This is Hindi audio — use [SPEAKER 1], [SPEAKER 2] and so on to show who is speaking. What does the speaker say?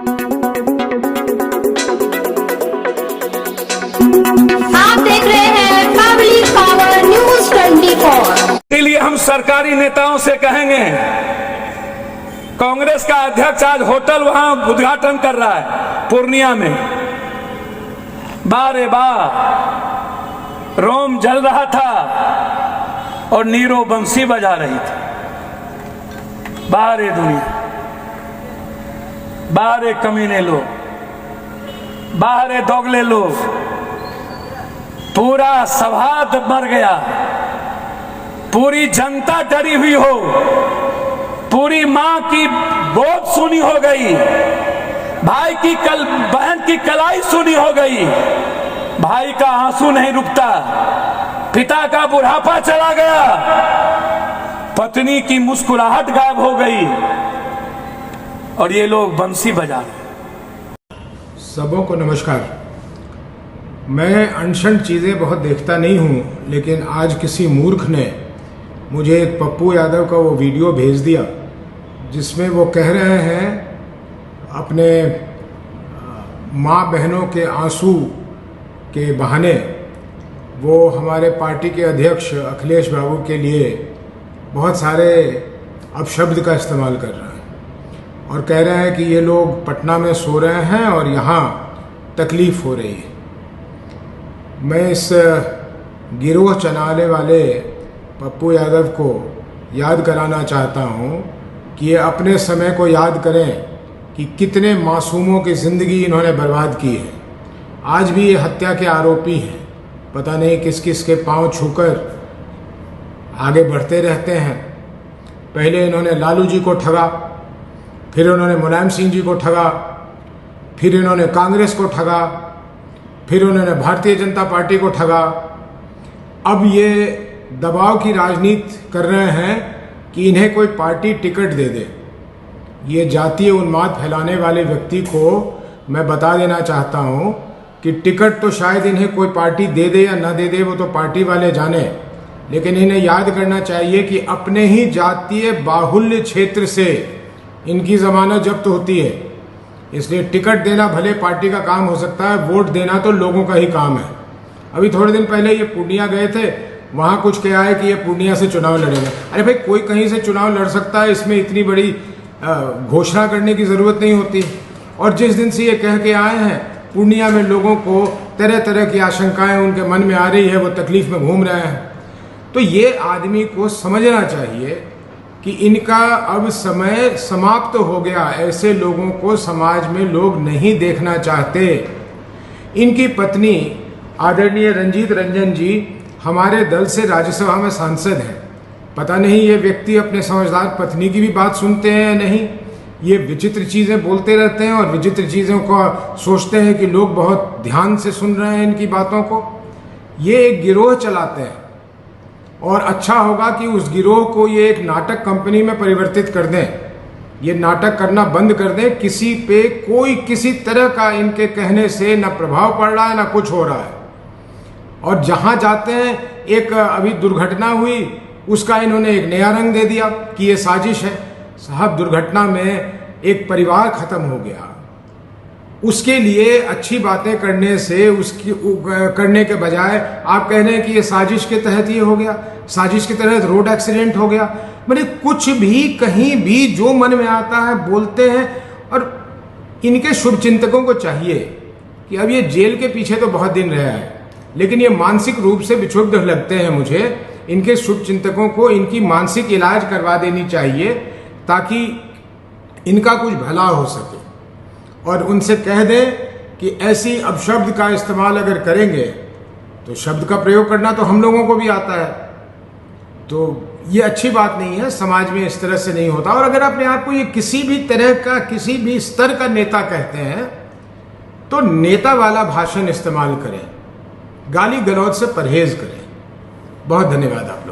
[SPEAKER 1] आप देख रहे हैं पब्लिक पावर न्यूज 24।
[SPEAKER 2] के लिए हम सरकारी नेताओं से कहेंगे, कांग्रेस का अध्यक्ष आज होटल वहां उद्घाटन कर रहा है पूर्णिया में। बारे बा रोम जल रहा था और नीरो बंसी बजा रही थी। बारे दुनिया, बारे कमीने लोग, बाहरे दोगले लोग, पूरा सवाद मर गया, पूरी जनता डरी हुई हो, पूरी मां की बोझ सुनी हो गई, भाई की बहन की कलाई सुनी हो गई, भाई का आंसू नहीं रुकता, पिता का बुढ़ापा चला गया, पत्नी की मुस्कुराहट गायब हो गई और ये लोग बंसी बजा रहे।
[SPEAKER 3] सबों को नमस्कार। मैं अनशन चीज़ें बहुत देखता नहीं हूँ, लेकिन आज किसी मूर्ख ने मुझे एक पप्पू यादव का वो वीडियो भेज दिया जिसमें वो कह रहे हैं अपने माँ बहनों के आंसू के बहाने वो हमारे पार्टी के अध्यक्ष अखिलेश बाबू के लिए बहुत सारे अपशब्द का इस्तेमाल कर रहे हैं और कह रहे हैं कि ये लोग पटना में सो रहे हैं और यहाँ तकलीफ़ हो रही है। मैं इस गिरोह चलाने वाले पप्पू यादव को याद कराना चाहता हूँ कि ये अपने समय को याद करें कि कितने मासूमों की ज़िंदगी इन्होंने बर्बाद की है। आज भी ये हत्या के आरोपी हैं। पता नहीं किस किस के पांव छूकर आगे बढ़ते रहते हैं। पहले इन्होंने लालू जी को ठगा, फिर इन्होंने मुलायम सिंह जी को ठगा, फिर इन्होंने कांग्रेस को ठगा, फिर उन्होंने भारतीय जनता पार्टी को ठगा। अब ये दबाव की राजनीति कर रहे हैं कि इन्हें कोई पार्टी टिकट दे दे। ये जातीय उन्माद फैलाने वाले व्यक्ति को मैं बता देना चाहता हूँ कि टिकट तो शायद इन्हें कोई पार्टी दे दे या ना दे दे, वो तो पार्टी वाले जाने, लेकिन इन्हें याद करना चाहिए कि अपने ही जातीय बाहुल्य क्षेत्र से इनकी जमानत जब्त होती है। इसलिए टिकट देना भले पार्टी का काम हो सकता है, वोट देना तो लोगों का ही काम है। अभी थोड़े दिन पहले ये पूर्णिया गए थे, वहाँ कुछ कहा है कि ये पूर्णिया से चुनाव लड़ेंगे। अरे भाई, कोई कहीं से चुनाव लड़ सकता है, इसमें इतनी बड़ी घोषणा करने की ज़रूरत नहीं होती। और जिस दिन से ये कह के आए हैं, पूर्णिया में लोगों को तरह तरह की आशंकाएं उनके मन में आ रही है, वो तकलीफ में घूम रहे हैं। तो ये आदमी को समझना चाहिए कि इनका अब समय समाप्त हो गया। ऐसे लोगों को समाज में लोग नहीं देखना चाहते। इनकी पत्नी आदरणीय रंजीत रंजन जी हमारे दल से राज्यसभा में सांसद हैं। पता नहीं ये व्यक्ति अपने समझदार पत्नी की भी बात सुनते हैं या नहीं। ये विचित्र चीज़ें बोलते रहते हैं और विचित्र चीज़ों को सोचते हैं कि लोग बहुत ध्यान से सुन रहे हैं इनकी बातों को। ये एक गिरोह चलाते हैं और अच्छा होगा कि उस गिरोह को ये एक नाटक कंपनी में परिवर्तित कर दें। ये नाटक करना बंद कर दें। किसी पे कोई किसी तरह का इनके कहने से ना प्रभाव पड़ रहा है ना कुछ हो रहा है। और जहां जाते हैं, एक अभी दुर्घटना हुई, उसका इन्होंने एक नया रंग दे दिया कि ये साजिश है। साहब, दुर्घटना में एक परिवार खत्म हो गया। उसके लिए अच्छी बातें करने से उसकी करने के बजाय आप कह रहे हैं कि ये साजिश के तहत ये हो गया, साजिश के तहत रोड एक्सीडेंट हो गया। मतलब कुछ भी कहीं भी जो मन में आता है बोलते हैं। और इनके शुभचिंतकों को चाहिए कि अब ये जेल के पीछे तो बहुत दिन रहा है, लेकिन ये मानसिक रूप से विक्षुब्ध लगते हैं मुझे। इनके शुभचिंतकों को इनकी मानसिक इलाज करवा देनी चाहिए ताकि इनका कुछ भला हो सके। और उनसे कह दें कि ऐसी अपशब्द का इस्तेमाल अगर करेंगे तो शब्द का प्रयोग करना तो हम लोगों को भी आता है। तो ये अच्छी बात नहीं है, समाज में इस तरह से नहीं होता। और अगर अपने आप को ये किसी भी तरह का किसी भी स्तर का नेता कहते हैं तो नेता वाला भाषण इस्तेमाल करें, गाली गलौज से परहेज करें। बहुत धन्यवाद आप।